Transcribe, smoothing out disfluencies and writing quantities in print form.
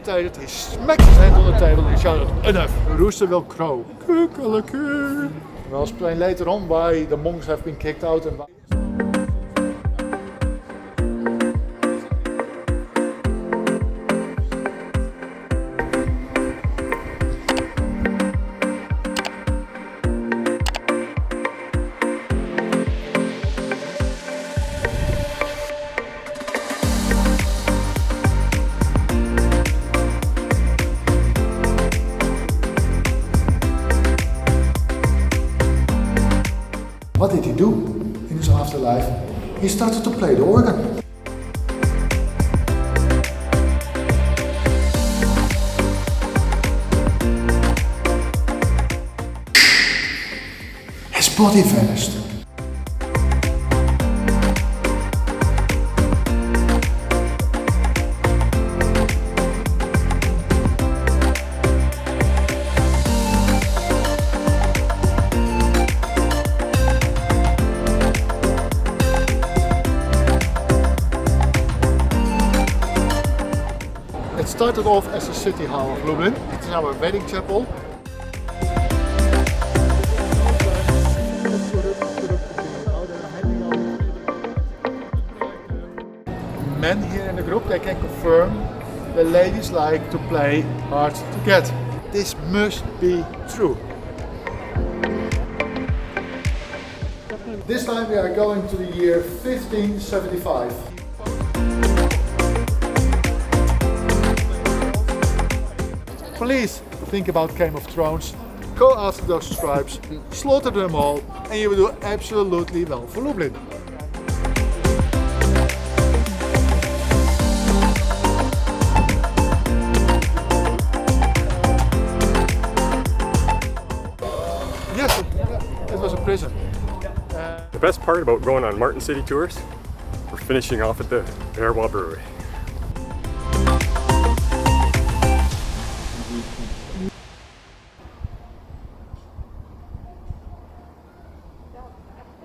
irritated, he smacked his hand on the table and shouted, "Enough! The rooster will crow." Kukulakoo. We'll explain later on why the monks have been kicked out and why. What did he do in his afterlife? He started to play the organ. His body vanished. It started off as the city hall of Lublin. It is now a wedding chapel. Men here in the group, they can confirm the ladies like to play hard to get. This must be true. This time we are going to the year 1575. Please think about Game of Thrones, go after those tribes, slaughter them all, and you will do absolutely well for Lublin. Yes, it was a prison. The best part about going on Martin City tours, we're finishing off at the Brewery.